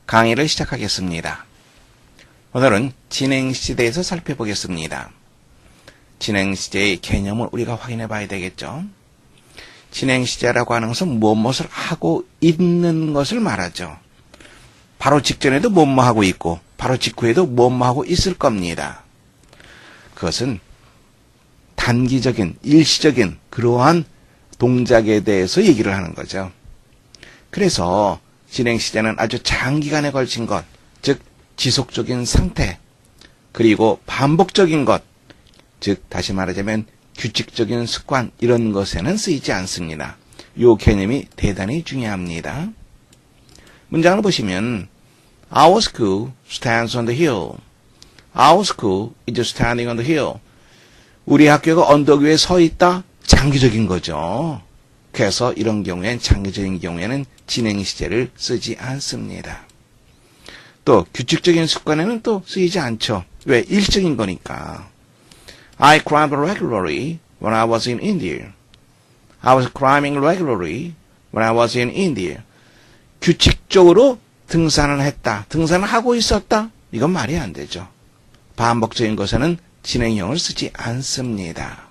강의를 시작하겠습니다. 오늘은 진행시제에 대해서 살펴보겠습니다. 진행시제의 개념을 우리가 확인해 봐야 되겠죠. 진행시제라고 하는 것은 무엇을 하고 있는 것을 말하죠. 바로 직전에도 뭐뭐 하고 있고 바로 직후에도 뭐뭐 하고 있을 겁니다. 그것은 단기적인, 일시적인 그러한 동작에 대해서 얘기를 하는 거죠. 그래서 진행시제는 아주 장기간에 걸친 것, 즉 지속적인 상태, 그리고 반복적인 것, 즉 다시 말하자면 규칙적인 습관 이런 것에는 쓰이지 않습니다. 이 개념이 대단히 중요합니다. 문장을 보시면 Our school stands on the hill. Our school is standing on the hill. 우리 학교가 언덕 위에 서 있다? 장기적인 거죠. 그래서 이런 경우엔 장기적인 경우에는 진행시제를 쓰지 않습니다. 또 규칙적인 습관에는 또 쓰이지 않죠. 왜? 일시적인 거니까. I climbed regularly when I was in India. I was climbing regularly when I was in India. 규칙적으로 등산을 했다. 등산을 하고 있었다. 이건 말이 안 되죠. 반복적인 것에는 진행형을 쓰지 않습니다.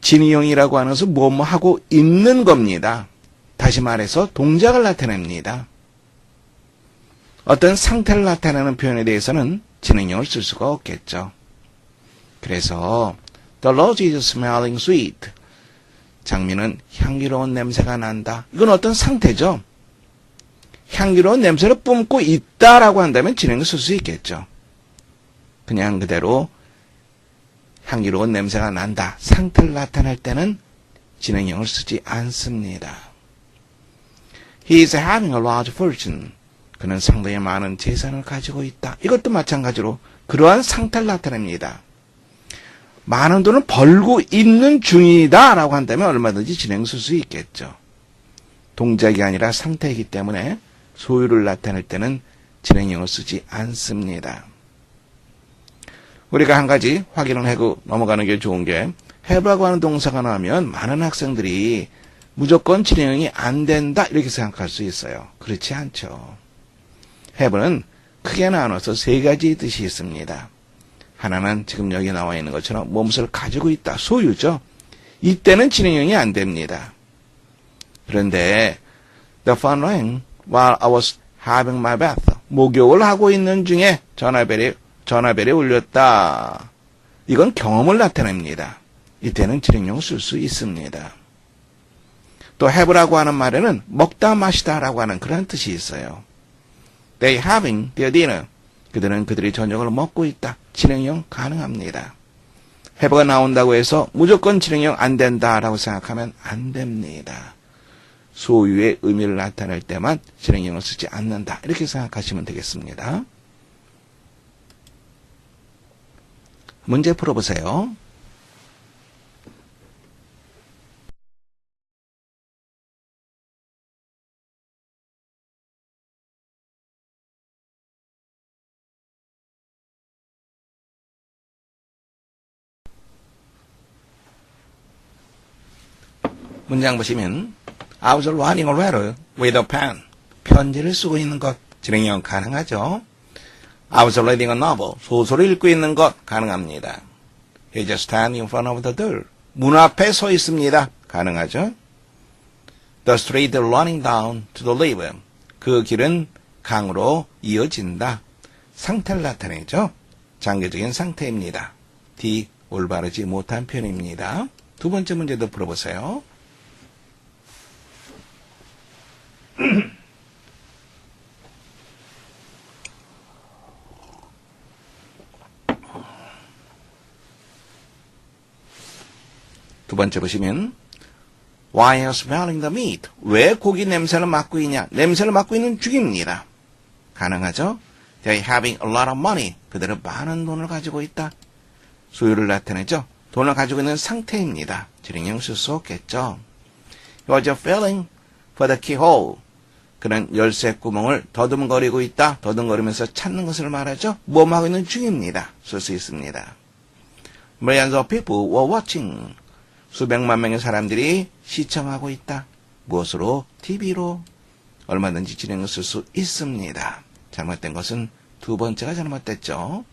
진행형이라고 하는 것은 뭐뭐 하고 있는 겁니다. 다시 말해서 동작을 나타냅니다. 어떤 상태를 나타내는 표현에 대해서는 진행형을 쓸 수가 없겠죠. 그래서 The rose is smelling sweet. 장미는 향기로운 냄새가 난다. 이건 어떤 상태죠. 향기로운 냄새를 뿜고 있다라고 한다면 진행을 쓸 수 있겠죠. 그냥 그대로 향기로운 냄새가 난다. 상태를 나타낼 때는 진행형을 쓰지 않습니다. He is having a large fortune. 그는 상당히 많은 재산을 가지고 있다. 이것도 마찬가지로 그러한 상태를 나타냅니다. 많은 돈을 벌고 있는 중이다 라고 한다면 얼마든지 진행을 쓸 수 있겠죠. 동작이 아니라 상태이기 때문에 소유를 나타낼 때는 진행형을 쓰지 않습니다. 우리가 한 가지 확인을 하고 넘어가는 게 좋은 게 have라고 하는 동사가 나오면 많은 학생들이 무조건 진행형이 안 된다 이렇게 생각할 수 있어요. 그렇지 않죠. have는 크게 나눠서 세 가지 뜻이 있습니다. 하나는 지금 여기 나와 있는 것처럼 무엇을 가지고 있다. 소유죠. 이때는 진행형이 안 됩니다. 그런데 The phone rang while I was having my bath. 목욕을 하고 있는 중에 전화벨이 울렸다. 이건 경험을 나타냅니다. 이때는 진행형을 쓸 수 있습니다. 또 have라고 하는 말에는 먹다 마시다라고 하는 그런 뜻이 있어요. They having their dinner. 그들은 그들이 저녁을 먹고 있다. 진행형 가능합니다. have가 나온다고 해서 무조건 진행형 안 된다라고 생각하면 안 됩니다. 소유의 의미를 나타낼 때만 진행형을 쓰지 않는다. 이렇게 생각하시면 되겠습니다. 문제 풀어보세요. 문장 보시면 I was writing a letter with a pen. 편지를 쓰고 있는 것. 진행형 가능하죠. I was reading a novel. 소설을 읽고 있는 것 가능합니다. He just stand in front of the door. 문 앞에 서 있습니다. 가능하죠. The street running down to the river. 그 길은 강으로 이어진다. 상태를 나타내죠. 장기적인 상태입니다. D. 올바르지 못한 표현입니다. 두 번째 문제도 풀어보세요. 두 번째 보시면 Why are you smelling the meat? 왜 고기 냄새를 맡고 있냐? 냄새를 맡고 있는 중입니다. 가능하죠? They are having a lot of money. 그들은 많은 돈을 가지고 있다. 소유를 나타내죠. 돈을 가지고 있는 상태입니다. 진행형 쓸 수 없겠죠. He was feeling for the keyhole. 그는 열쇠 구멍을 더듬거리고 있다. 더듬거리면서 찾는 것을 말하죠. 모험하고 있는 중입니다. 쓸 수 있습니다. Millions of people were watching. 수백만 명의 사람들이 시청하고 있다. 무엇으로? TV로. 얼마든지 진행을 쓸 수 있습니다. 잘못된 것은 두 번째가 잘못됐죠.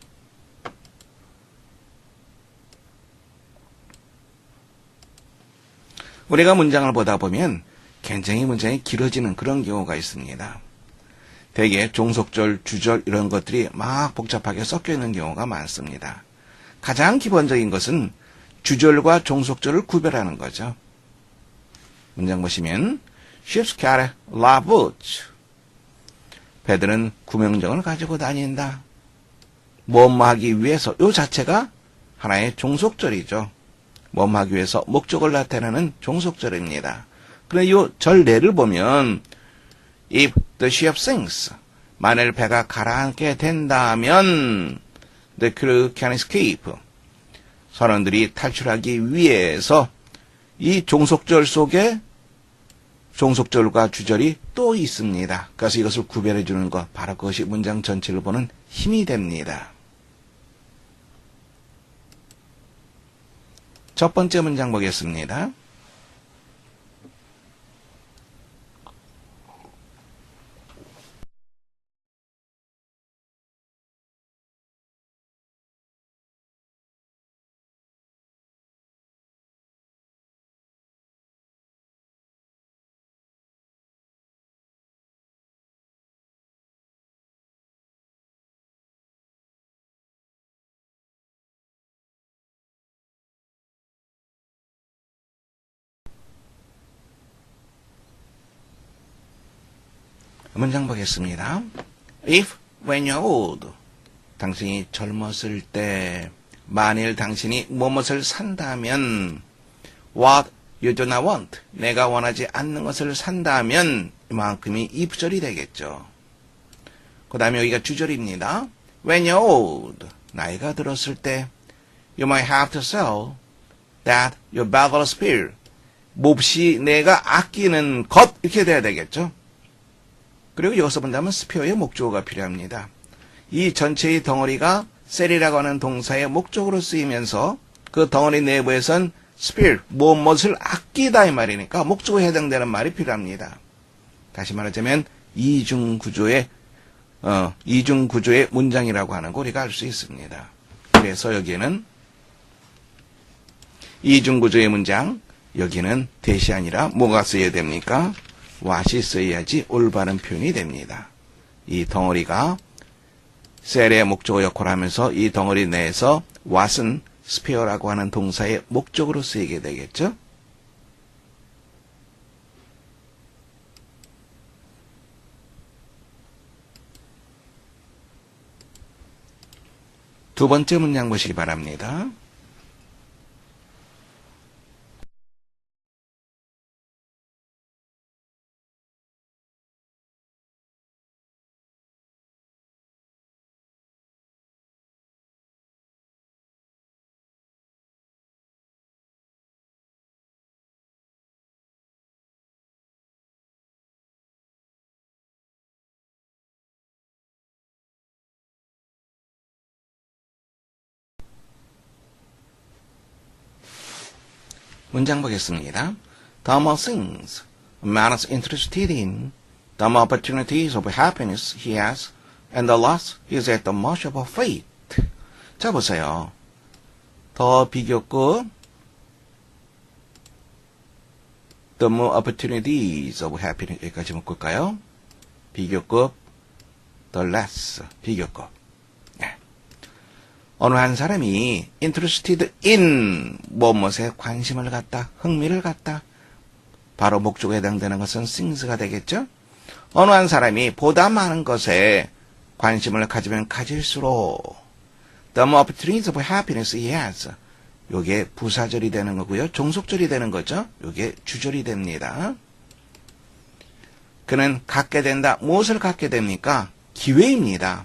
우리가 문장을 보다 보면 굉장히 문장이 길어지는 그런 경우가 있습니다. 대개 종속절, 주절 이런 것들이 막 복잡하게 섞여 있는 경우가 많습니다. 가장 기본적인 것은 주절과 종속절을 구별하는 거죠. 문장 보시면 Ships carry large. 배들은 구명정을 가지고 다닌다. 뭐뭐 하기 위해서 요 자체가 하나의 종속절이죠. 뭐뭐 하기 위해서 목적을 나타내는 종속절입니다. 그런데 요 절례를 보면 If the ship sinks, 만일 배가 가라앉게 된다면 the crew can escape. 선원들이 탈출하기 위해서 이 종속절 속에 종속절과 주절이 또 있습니다. 그래서 이것을 구별해 주는 것, 바로 그것이 문장 전체를 보는 힘이 됩니다. 첫 번째 문장 보겠습니다. 문장 보겠습니다. If when you're old, 당신이 젊었을 때, 만일 당신이 무엇을 산다면, what you do not want, 내가 원하지 않는 것을 산다면, 이만큼이 if절이 되겠죠. 그 다음에 여기가 주절입니다. When you're old, 나이가 들었을 때, you might have to sell that your valuable spear, 몹시 내가 아끼는 것, 이렇게 돼야 되겠죠. 그리고 여기서 본다면 스피어의 목적어가 필요합니다. 이 전체의 덩어리가 셀이라고 하는 동사의 목적으로 쓰이면서 그 덩어리 내부에선 spear, 무엇을 아끼다 이 말이니까 목적어에 해당되는 말이 필요합니다. 다시 말하자면 이중구조의 문장이라고 하는 거 우리가 알 수 있습니다. 그래서 여기에는 이중구조의 문장, 여기는 대시 아니라 뭐가 쓰여야 됩니까? what이 써야지 올바른 표현이 됩니다. 이 덩어리가 셀의 목적어 역할을 하면서 이 덩어리 내에서 what은 spear라고 하는 동사의 목적으로 쓰이게 되겠죠. 두 번째 문장 보시기 바랍니다. 문장 보겠습니다. The more things a man is interested in, the more opportunities of happiness he has, and the less he is at the mercy of fate. 자, 보세요. 더 비교급 the more opportunities of happiness 여기까지 묶을까요? 비교급 the less 비교급. 어느 한 사람이 interested in 무엇에 관심을 갖다, 흥미를 갖다. 바로 목적에 해당되는 것은 things가 되겠죠. 어느 한 사람이 보다 많은 것에 관심을 가지면 가질수록 the more opportunities of happiness he has. 요게 부사절이 되는 거고요. 종속절이 되는 거죠. 요게 주절이 됩니다. 그는 갖게 된다. 무엇을 갖게 됩니까? 기회입니다.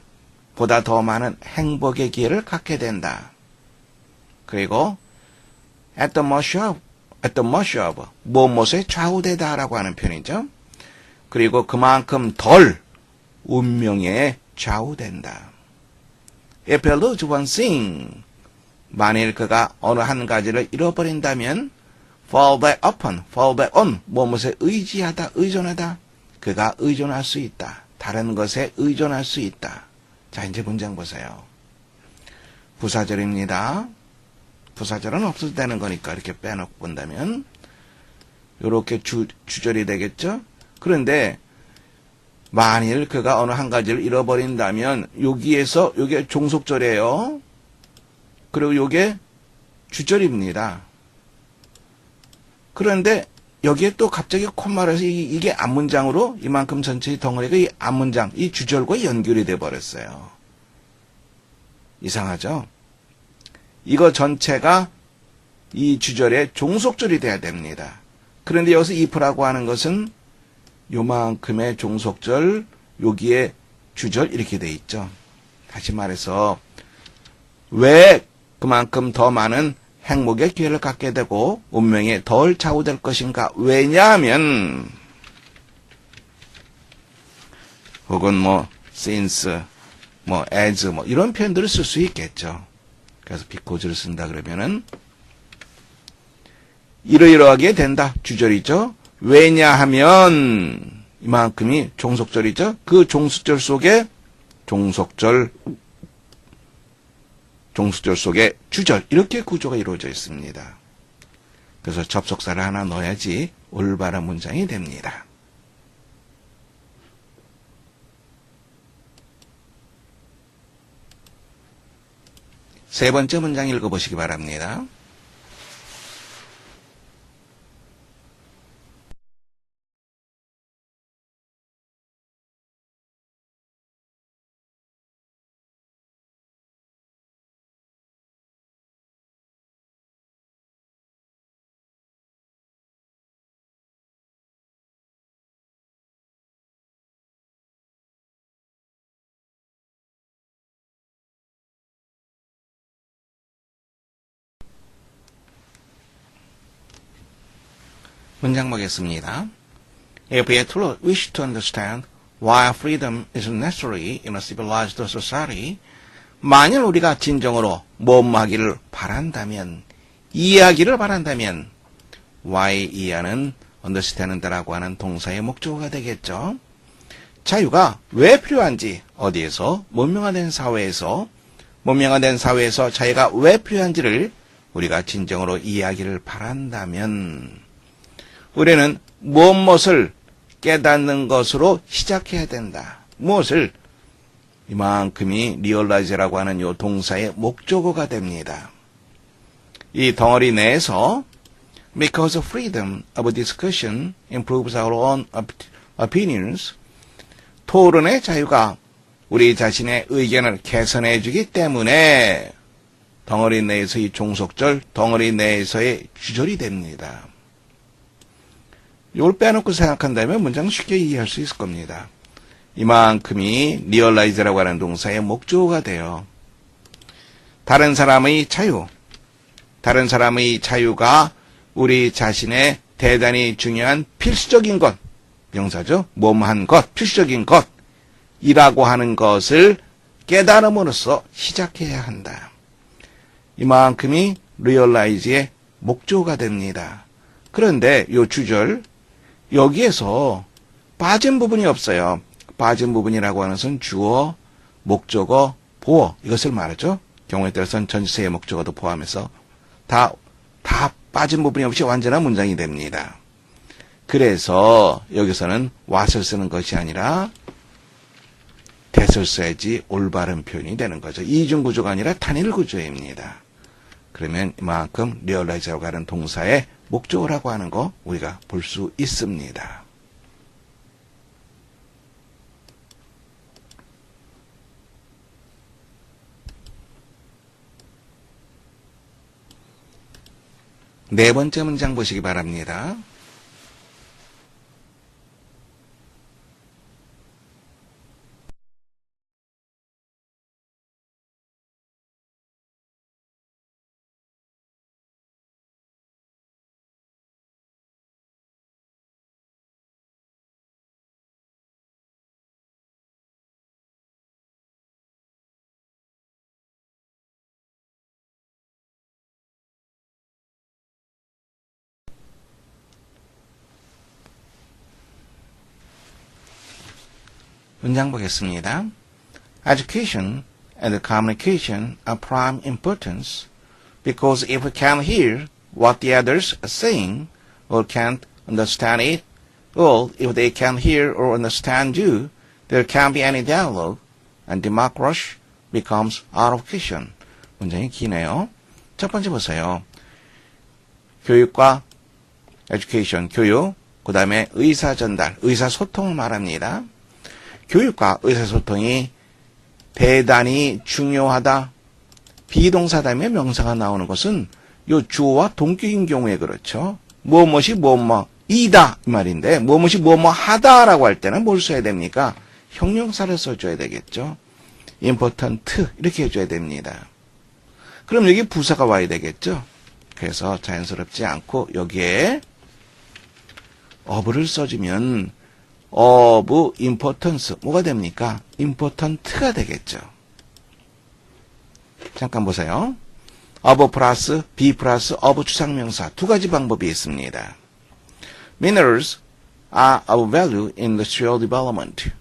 보다 더 많은 행복의 기회를 갖게 된다. 그리고 at the mercy of 무엇에 좌우되다라고 하는 표현이죠. 그리고 그만큼 덜 운명에 좌우된다. If he loses one thing, 만일 그가 어느 한 가지를 잃어버린다면 fall back upon, fall back on, 무엇에 의지하다, 의존하다. 그가 의존할 수 있다. 다른 것에 의존할 수 있다. 자, 이제 문장 보세요. 부사절입니다. 부사절은 없어도 되는 거니까 이렇게 빼놓고 본다면 이렇게 주절이 되겠죠? 그런데 만일 그가 어느 한 가지를 잃어버린다면 여기에서 이게 종속절이에요. 그리고 이게 주절입니다. 그런데 여기에 또 갑자기 콤마를 해서 이게 앞문장으로 이만큼 전체의 덩어리가 이 앞문장, 이 주절과 연결이 돼 버렸어요. 이상하죠? 이거 전체가 이 주절의 종속절이 돼야 됩니다. 그런데 여기서 if라고 하는 것은 요만큼의 종속절, 여기에 주절 이렇게 돼 있죠. 다시 말해서 왜 그만큼 더 많은 행복의 기회를 갖게 되고 운명에 덜 좌우될 것인가? 왜냐하면 혹은 since, as 이런 표현들을 쓸 수 있겠죠. 그래서 because를 쓴다 그러면은 이러이러하게 된다. 주절이죠. 왜냐하면 이만큼이 종속절이죠. 그 종속절 속에 종속절 속에 주절 이렇게 구조가 이루어져 있습니다. 그래서 접속사를 하나 넣어야지 올바른 문장이 됩니다. 세 번째 문장 읽어보시기 바랍니다. 문장 보겠습니다. If we truly wish to understand why freedom is necessary in a civilized society, 만일 우리가 진정으로 뭐하기를 바란다면, 이해하기를 바란다면, why 이해하는 understand라고 하는 동사의 목적어가 되겠죠. 자유가 왜 필요한지, 어디에서, 문명화된 사회에서 자유가 왜 필요한지를 우리가 진정으로 이해하기를 바란다면, 우리는 무엇을 깨닫는 것으로 시작해야 된다. 무엇을? 이만큼이 realize라고 하는 이 동사의 목적어가 됩니다. 이 덩어리 내에서 because freedom of discussion improves our own opinions, 토론의 자유가 우리 자신의 의견을 개선해 주기 때문에 덩어리 내에서 이 종속절, 덩어리 내에서의 주절이 됩니다. 이걸 빼놓고 생각한다면 문장은 쉽게 이해할 수 있을 겁니다. 이만큼이 realize라고 하는 동사의 목적어가 돼요. 다른 사람의 자유가 우리 자신의 대단히 중요한 필수적인 것, 명사죠. 뭐뭐한 것, 필수적인 것이라고 하는 것을 깨달음으로써 시작해야 한다. 이만큼이 realize의 목적어가 됩니다. 그런데 이 주절, 여기에서 빠진 부분이 없어요. 빠진 부분이라고 하는 것은 주어, 목적어, 보어 이것을 말하죠. 경우에 따라서는 전치사의 목적어도 포함해서 다 빠진 부분이 없이 완전한 문장이 됩니다. 그래서 여기서는 what을 쓰는 것이 아니라 that을 써야지 올바른 표현이 되는 거죠. 이중 구조가 아니라 단일 구조입니다. 그러면 이만큼 realize라고 하는 동사의 목적어라고 하는 거 우리가 볼 수 있습니다. 네 번째 문장 보시기 바랍니다. 문장 보겠습니다. Education and communication are prime importance because if we can't hear what the others are saying or can't understand it, or if they can't hear or understand you, there can't be any dialogue and democracy becomes out of question. 문장이 기네요. 첫 번째 보세요. 교육과 education, 교육, 그 다음에 의사전달, 의사소통을 말합니다. 교육과 의사소통이 대단히 중요하다. 비동사 다음에 명사가 나오는 것은 요 주어와 동격인 경우에 그렇죠. 무엇이 이다 이 말인데 무엇이 하다라고 할 때는 뭘 써야 됩니까? 형용사를 써줘야 되겠죠. important 이렇게 해줘야 됩니다. 그럼 여기 부사가 와야 되겠죠. 그래서 자연스럽지 않고 여기에 of를 써주면 of importance 뭐가 됩니까? important가 되겠죠. 잠깐 보세요. of 플러스 be 플러스 of 추상명사 두 가지 방법이 있습니다. Minerals are of value in industrial development.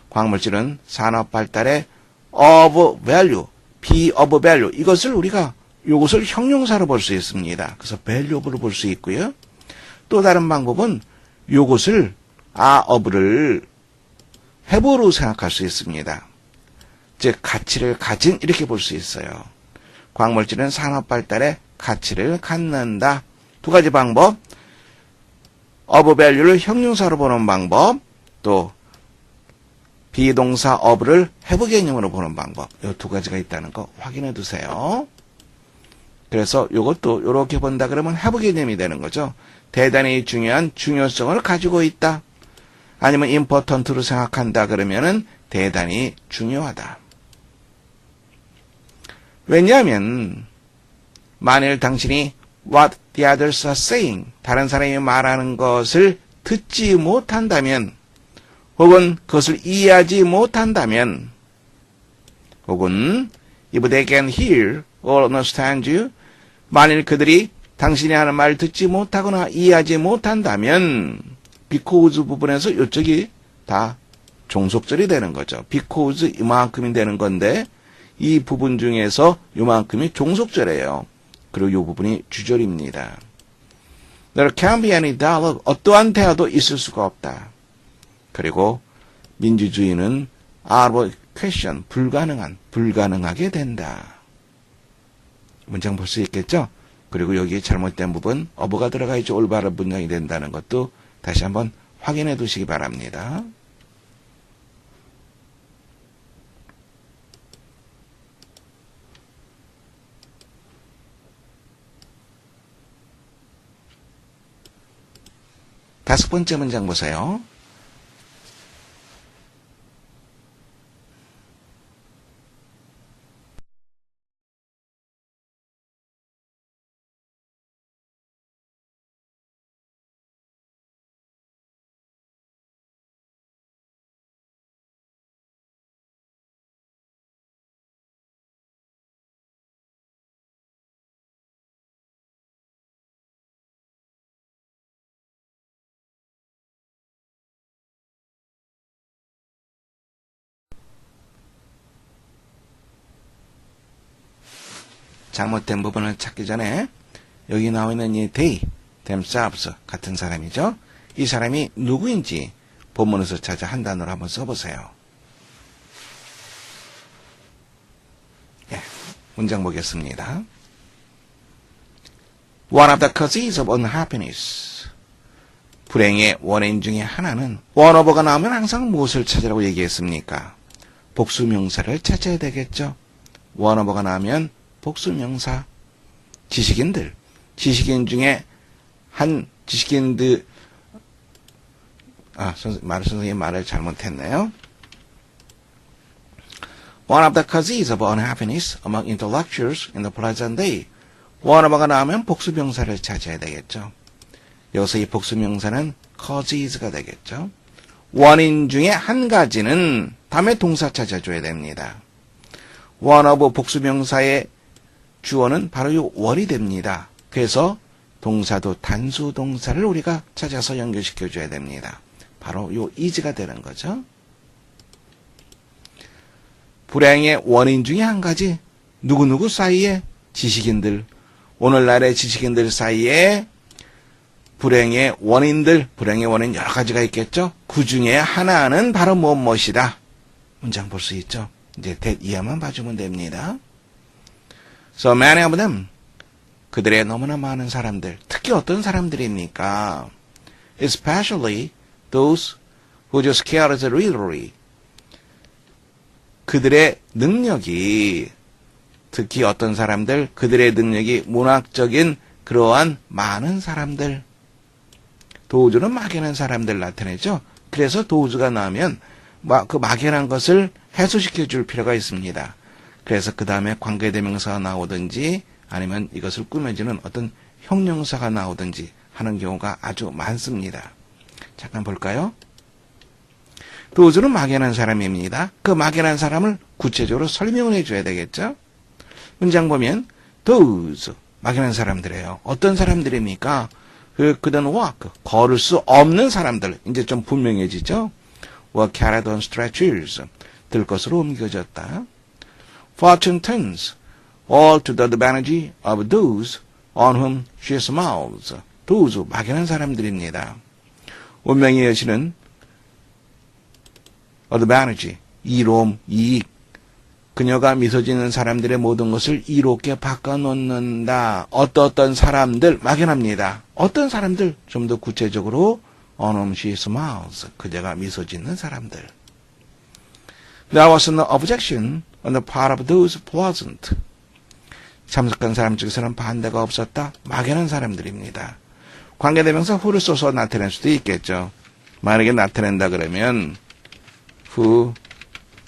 광물질은 산업 발달에 of value, be of value 이것을 우리가 이것을 형용사로 볼 수 있습니다. 그래서 valuable로 볼 수 있고요. 또 다른 방법은 이것을 are of를 have로 생각할 수 있습니다. 즉 가치를 가진 이렇게 볼 수 있어요. 광물질은 산업 발달에 가치를 갖는다. 두 가지 방법. of value를 형용사로 보는 방법. 또 비동사 of를 have 개념으로 보는 방법. 이 두 가지가 있다는 거 확인해 두세요. 그래서 이것도 이렇게 본다 그러면 have 개념이 되는 거죠. 대단히 중요한 중요성을 가지고 있다. 아니면 important로 생각한다 그러면은 대단히 중요하다. 왜냐하면 만일 당신이 what the others are saying 다른 사람이 말하는 것을 듣지 못한다면 혹은 그것을 이해하지 못한다면 혹은 if they can hear or understand you 만일 그들이 당신이 하는 말을 듣지 못하거나 이해하지 못한다면 because 부분에서 이쪽이 다 종속절이 되는 거죠. because 이만큼이 되는 건데 이 부분 중에서 이만큼이 종속절이에요. 그리고 이 부분이 주절입니다. There can't be any dialogue. 어떠한 대화도 있을 수가 없다. 그리고 민주주의는 out of question, 불가능하게 된다. 문장 볼 수 있겠죠? 그리고 여기 잘못된 부분, of가 들어가야지 올바른 문장이 된다는 것도 다시 한번 확인해 두시기 바랍니다. 다섯 번째 문장 보세요. 잘못된 부분을 찾기 전에 여기 나와 있는 이 they, themselves 같은 사람이죠. 이 사람이 누구인지 본문에서 찾아 한 단어로 한번 써보세요. 예, 문장 보겠습니다. One of the causes of unhappiness. 불행의 원인 중에 하나는 one of가 나오면 항상 무엇을 찾으라고 얘기했습니까? 복수명사를 찾아야 되겠죠. one of가 나오면 복수명사. 지식인 중에 한 지식인들 선생님 말을 잘못했네요. One of the causes of unhappiness among intellectuals in the present day. one of가 나오면 복수명사를 찾아야 되겠죠. 여기서 이 복수명사는 causes가 되겠죠. 원인 중에 한 가지는 다음에 동사 찾아줘야 됩니다. one of 복수명사의 주어는 바로 이 one이 됩니다. 그래서 동사도 단수 동사를 우리가 찾아서 연결시켜줘야 됩니다. 바로 이 is가 되는 거죠. 불행의 원인 중에 한 가지, 누구누구 사이에 지식인들, 오늘날의 지식인들 사이에 불행의 원인 여러 가지가 있겠죠? 그 중에 하나는 바로 무엇이다. 문장 볼 수 있죠? 이제 that 이하만 봐주면 됩니다. So many of them. 그들의 너무나 많은 사람들, 특히 어떤 사람들입니까? Especially those who just care as literally. 그들의 능력이, 특히 어떤 사람들, 그들의 능력이 문학적인 그러한 많은 사람들, 도우즈는 막연한 사람들 나타내죠. 그래서 도우즈가 나오면 그 막연한 것을 해소시켜 줄 필요가 있습니다. 그래서 그 다음에 관계대명사가 나오든지 아니면 이것을 꾸며주는 어떤 형용사가 나오든지 하는 경우가 아주 많습니다. 잠깐 볼까요? 도우즈는 막연한 사람입니다. 그 막연한 사람을 구체적으로 설명을 해줘야 되겠죠? 문장 보면 those, 막연한 사람들이에요. 어떤 사람들입니까? couldn't walk, 걸을 수 없는 사람들, 이제 좀 분명해지죠? were carried on stretchers, 들 것으로 옮겨졌다. fortune turns, all to the advantage of those on whom she smiles. those, 막연한 사람들입니다. 운명의 여신은 advantage, 이로움, 이익, 그녀가 미소 짓는 사람들의 모든 것을 이롭게 바꿔놓는다. 어떤 사람들, 막연합니다. 어떤 사람들, 좀 더 구체적으로 on whom she smiles, 그녀가 미소 짓는 사람들. There was no objection on the part of those present. 참석한 사람 중에서는 반대가 없었다. 막연한 사람들입니다. 관계대명사 who를 써서 나타낼 수도 있겠죠. 만약에 나타낸다 그러면 who,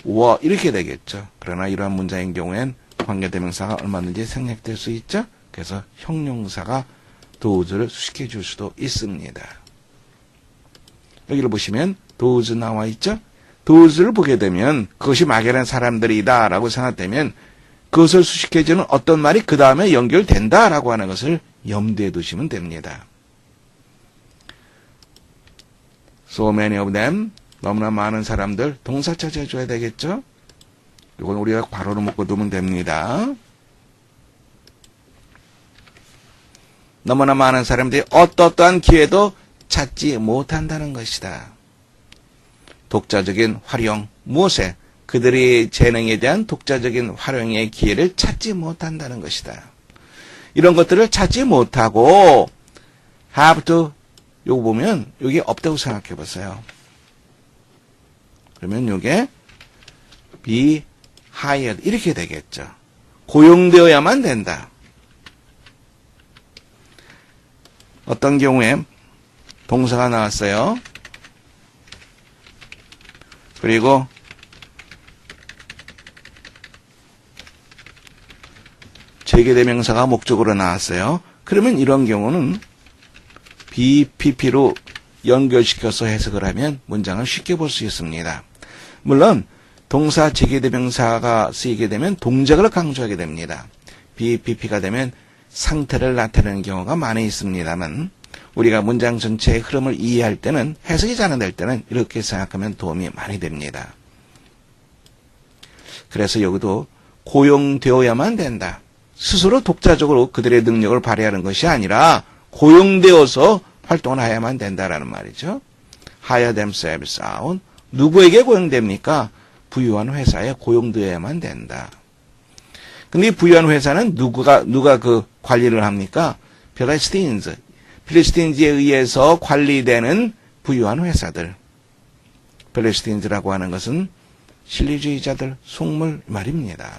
were 이렇게 되겠죠. 그러나 이러한 문장인 경우엔 관계대명사가 얼마든지 생략될 수 있죠. 그래서 형용사가 does를 수식해 줄 수도 있습니다. 여기를 보시면 does 나와 있죠. does를 보게 되면 그것이 막연한 사람들이다 라고 생각되면 그것을 수식해주는 어떤 말이 그 다음에 연결된다 라고 하는 것을 염두에 두시면 됩니다. So many of them, 너무나 많은 사람들, 동사 찾아줘야 되겠죠? 이건 우리가 괄호로 묶어두면 됩니다. 너무나 많은 사람들이 어떠한 기회도 찾지 못한다는 것이다. 독자적인 활용, 무엇에? 그들의 재능에 대한 독자적인 활용의 기회를 찾지 못한다는 것이다. 이런 것들을 찾지 못하고 have to, 요거 보면 여기 없다고 생각해 보세요. 그러면 요게 be hired 이렇게 되겠죠. 고용되어야만 된다. 어떤 경우에 동사가 나왔어요. 그리고 재개대명사가 목적으로 나왔어요. 그러면 이런 경우는 BPP로 연결시켜서 해석을 하면 문장을 쉽게 볼 수 있습니다. 물론 동사 재개대명사가 쓰이게 되면 동작을 강조하게 됩니다. BPP가 되면 상태를 나타내는 경우가 많이 있습니다만 우리가 문장 전체의 흐름을 이해할 때는 해석이 잘 안 될 때는 이렇게 생각하면 도움이 많이 됩니다. 그래서 여기도 고용되어야만 된다. 스스로 독자적으로 그들의 능력을 발휘하는 것이 아니라 고용되어서 활동을 해야만 된다라는 말이죠. hire themselves out. 누구에게 고용됩니까? 부유한 회사에 고용되어야만 된다. 근데 이 부유한 회사는 누가 그 관리를 합니까? 필리스틴즈에 의해서 관리되는 부유한 회사들. 필리스틴즈라고 하는 것은 신리주의자들, 속물 말입니다.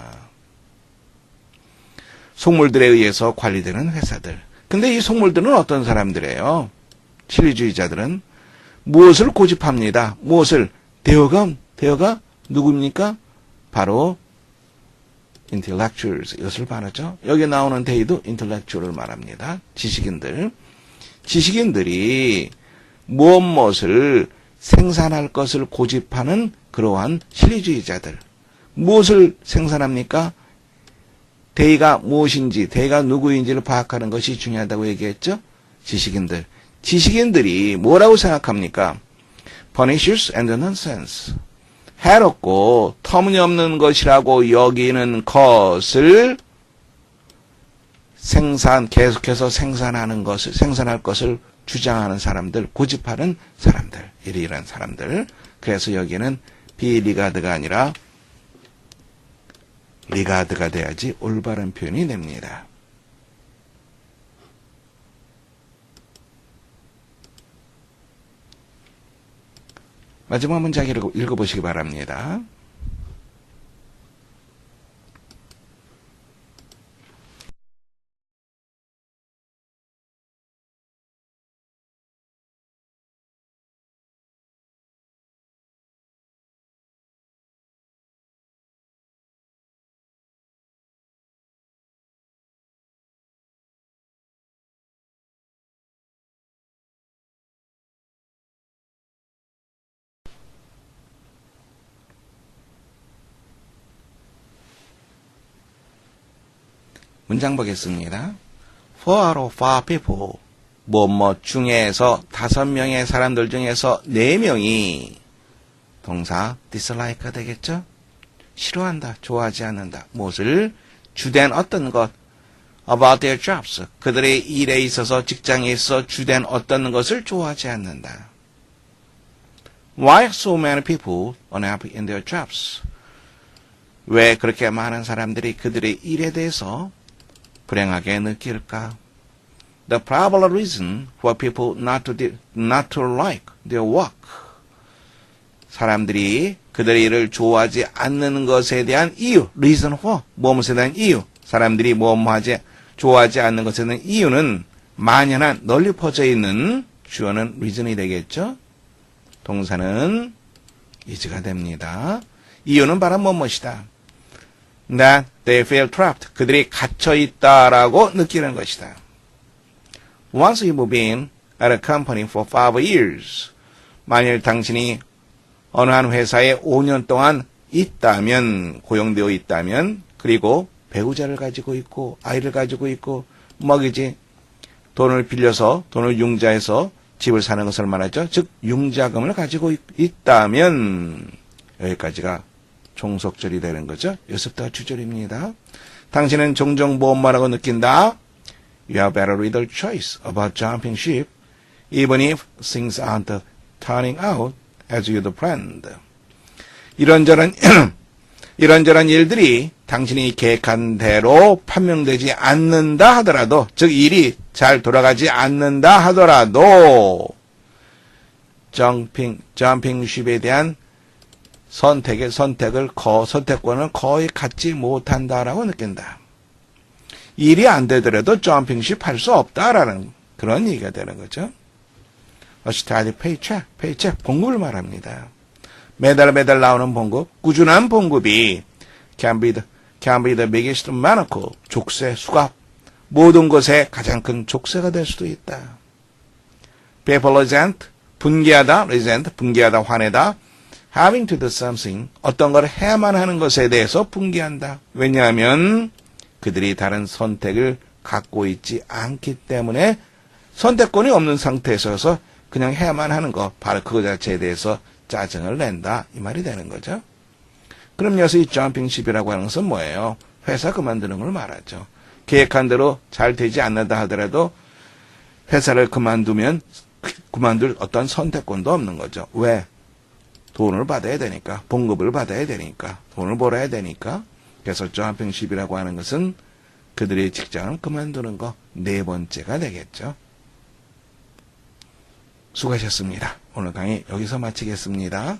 속물들에 의해서 관리되는 회사들. 근데 이 속물들은 어떤 사람들이에요? 신리주의자들은 무엇을 고집합니다. 무엇을? 대어가 누구입니까? 바로 intellectuals 이것을 말하죠. 여기 나오는 데이도 intellectual을 말합니다. 지식인들이 무엇을 생산할 것을 고집하는 그러한 신리주의자들. 무엇을 생산합니까? 대의가 무엇인지, 대의가 누구인지를 파악하는 것이 중요하다고 얘기했죠. 지식인들이 뭐라고 생각합니까? Pernicious and nonsense. 해롭고 터무니없는 것이라고 여기는 것을 계속해서 생산할 것을 주장하는 사람들, 고집하는 사람들, 이런 사람들. 그래서 여기는 비리가드가 아니라 리가드가 돼야지 올바른 표현이 됩니다. 마지막 문장 읽어보시기 바랍니다. 문장 보겠습니다. For out of 5 people, 뭐 중에서 5명의 사람들 중에서 4명이 동사 dislike가 되겠죠? 싫어한다, 좋아하지 않는다. 무엇을? 주된 어떤 것, about their jobs, 그들의 일에 있어서 직장에 있어 주된 어떤 것을 좋아하지 않는다. Why are so many people unhappy in their jobs? 왜 그렇게 많은 사람들이 그들의 일에 대해서 불행하게 느낄까? The probable reason for people not to like their work. 사람들이 그들의 일을 좋아하지 않는 것에 대한 이유, reason for, 무엇에 대한 이유. 사람들이 좋아하지 않는 것에 대한 이유는 만연한 널리 퍼져 있는 주어는 reason이 되겠죠? 동사는 is가 됩니다. 이유는 바로 무엇이다? That they feel trapped. 그들이 갇혀 있다라고 느끼는 것이다. Once you move in at a company for 5 years, 만일 당신이 어느 한 회사에 5년 동안 고용되어 있다면, 그리고 배우자를 가지고 있고, 아이를 가지고 있고, 돈을 빌려서, 돈을 융자해서 집을 사는 것을 말하죠. 즉, 융자금을 가지고 있다면, 여기까지가 종속절이 되는 거죠. 여기서부터 주절입니다. 당신은 종종 무엇만하고 느낀다? You have better little choice about jumping ship, even if things aren't turning out as you'd planned. 이런저런 일들이 당신이 계획한 대로 판명되지 않는다 하더라도, 즉 일이 잘 돌아가지 않는다 하더라도 점핑 ship에 대한 선택권을 거의 갖지 못한다라고 느낀다. 일이 안 되더라도 점핑십 할 수 없다라는 그런 얘기가 되는 거죠. A steady paycheck, 봉급을 말합니다. 매달 나오는 봉급, 꾸준한 봉급이 can be the biggest miracle, 족쇄, 수갑, 모든 것에 가장 큰 족쇄가 될 수도 있다. People resent, 분개하다, 화내다, having to do something, 어떤 걸 해야만 하는 것에 대해서 분개한다. 왜냐하면 그들이 다른 선택을 갖고 있지 않기 때문에 선택권이 없는 상태에서 그냥 해야만 하는 거, 바로 그거 자체에 대해서 짜증을 낸다. 이 말이 되는 거죠. 그럼 여기서 이 점핑십이라고 하는 것은 뭐예요? 회사 그만두는 걸 말하죠. 계획한 대로 잘 되지 않는다 하더라도 회사를 그만둘 어떤 선택권도 없는 거죠. 왜? 돈을 받아야 되니까, 봉급을 받아야 되니까, 돈을 벌어야 되니까. 그래서 점핑십이라고 하는 것은 그들의 직장을 그만두는 거 4번째가 되겠죠. 수고하셨습니다. 오늘 강의 여기서 마치겠습니다.